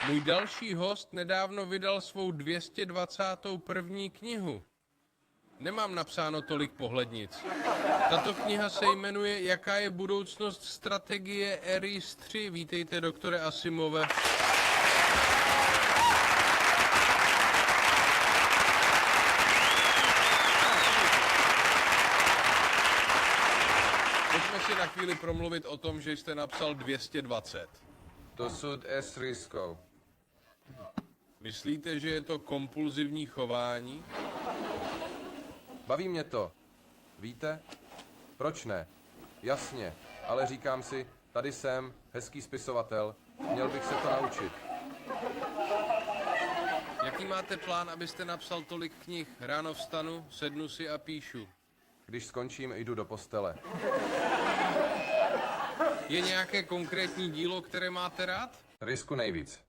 Můj další host nedávno vydal svou 221. knihu. Nemám napsáno tolik pohlednic. Tato kniha se jmenuje Jaká je budoucnost strategie Eris 3. Vítejte, doktore Asimove. Pojďme si na chvíli promluvit o tom, že jste napsal 220. Dosud es riskou. Myslíte, že je to kompulzivní chování? Baví mě to. Víte? Proč ne? Jasně, ale říkám si, tady jsem, hezký spisovatel, měl bych se to naučit. Jaký máte plán, abyste napsal tolik knih? Ráno vstanu, sednu si a píšu. Když skončím, jdu do postele. Je nějaké konkrétní dílo, které máte rád? Risku nejvíc.